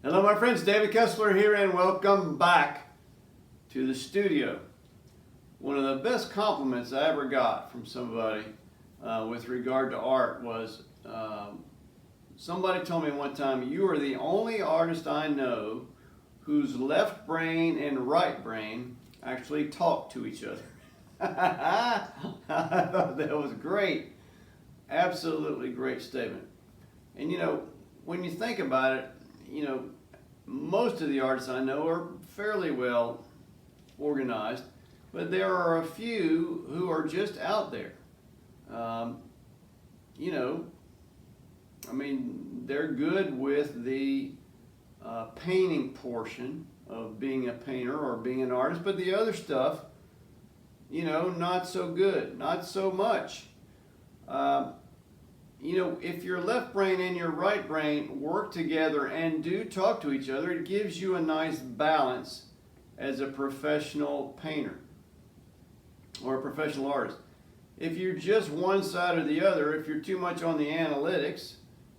Hello my friends, David Kessler here and welcome back to the studio. One of the best compliments I ever got from somebody with regard to art was somebody told me one time, "You are the only artist I know whose left brain and right brain actually talk to each other." I thought that was great. Absolutely great statement. And you know, when you think about it, you know, most of the artists I know are fairly well organized, but there are a few who are just out there. You know, I mean, they're good with the painting portion of being a painter or being an artist, but the other stuff, you know, not so good, not so much. You know, if your left brain and your right brain work together and do talk to each other, it gives you a nice balance as a professional painter or a professional artist. If you're just one side or the other, if you're too much on the analytics,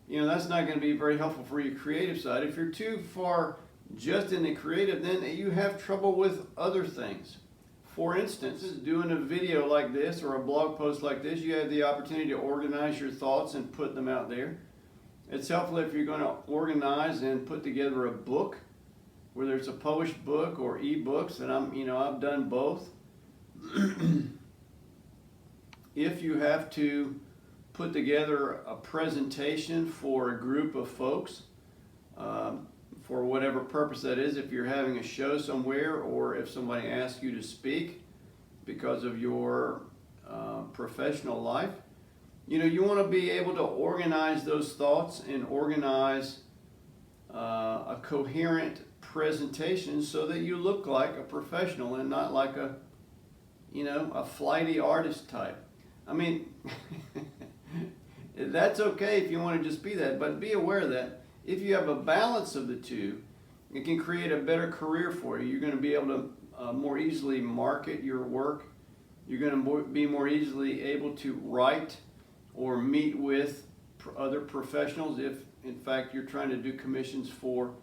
you know, that's not going to be very helpful for your creative side. If you're too far just in the creative, then you have trouble with other things. For instance, doing a video like this or a blog post like this, you have the opportunity to organize your thoughts and put them out there. It's helpful if you're going to organize and put together a book, whether it's a published book or ebooks, and I've done both. If you have to put together a presentation for a group of folks, for whatever purpose that is, if you're having a show somewhere or if somebody asks you to speak because of your professional life, you know, you want to be able to organize those thoughts and organize a coherent presentation so that you look like a professional and not like a, you know, a flighty artist type. I mean, that's okay if you want to just be that, but be aware that if you have a balance of the two, it can create a better career for you. You're going to be able to more easily market your work. You're going to be more easily able to write or meet with other professionals if, in fact, you're trying to do commissions for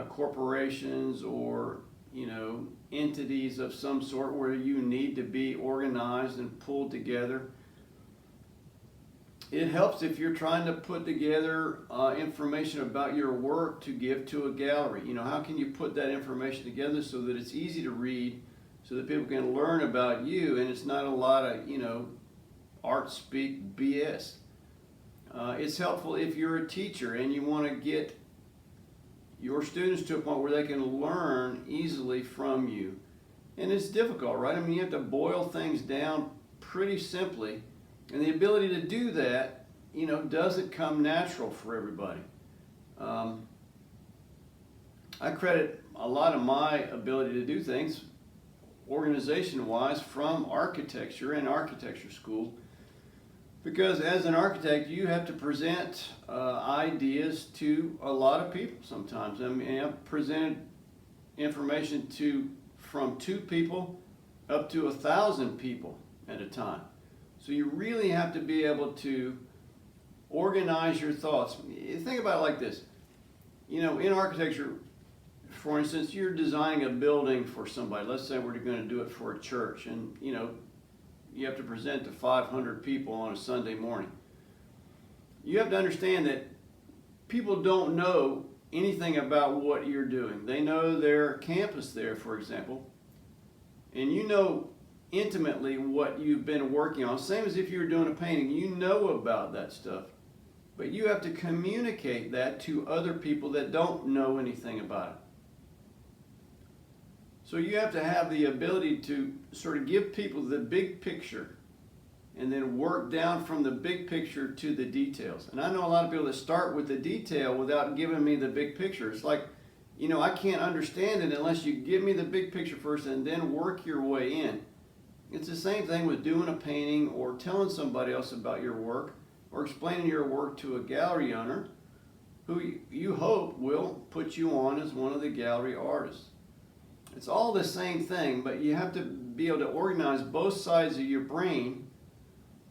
corporations or, you know, entities of some sort where you need to be organized and pulled together. It helps if you're trying to put together information about your work to give to a gallery. You know, how can you put that information together so that it's easy to read, so that people can learn about you and it's not a lot of, you know, art speak BS. It's helpful if you're a teacher and you want to get your students to a point where they can learn easily from you. And it's difficult, right? I mean, you have to boil things down pretty simply. And the ability to do that, you know, doesn't come natural for everybody. I credit a lot of my ability to do things organization-wise from architecture and architecture school, because as an architect you have to present ideas to a lot of people sometimes. I mean, I've presented information from 2 people up to 1,000 people at a time. So you really have to be able to organize your thoughts. Think about it like this. You know, in architecture, for instance, you're designing a building for somebody. Let's say we're going to do it for a church, and you know, you have to present to 500 people on a Sunday morning. You have to understand that people don't know anything about what you're doing. They know their campus there, for example, and you know intimately what you've been working on. Same as if you were doing a painting, you know about that stuff, but you have to communicate that to other people that don't know anything about it. So you have to have the ability to sort of give people the big picture and then work down from the big picture to the details. And I know a lot of people that start with the detail without giving me the big picture. It's like, you know, I can't understand it unless you give me the big picture first and then work your way in. It's the same thing with doing a painting or telling somebody else about your work or explaining your work to a gallery owner who you hope will put you on as one of the gallery artists. It's all the same thing, but you have to be able to organize both sides of your brain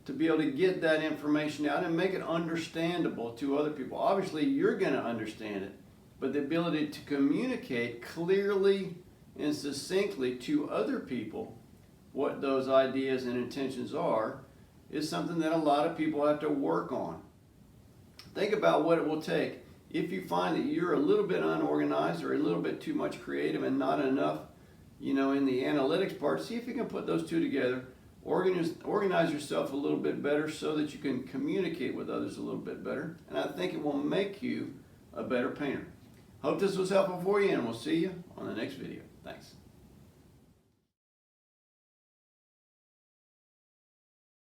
to be able to get that information out and make it understandable to other people. Obviously, you're going to understand it, but the ability to communicate clearly and succinctly to other people what those ideas and intentions are is something that a lot of people have to work on. Think about what it will take if you find that you're a little bit unorganized or a little bit too much creative and not enough, in the analytics part. See if you can put those two together. Organize yourself a little bit better so that you can communicate with others a little bit better. And I think it will make you a better painter. Hope this was helpful for you, and we'll see you on the next video. Thanks.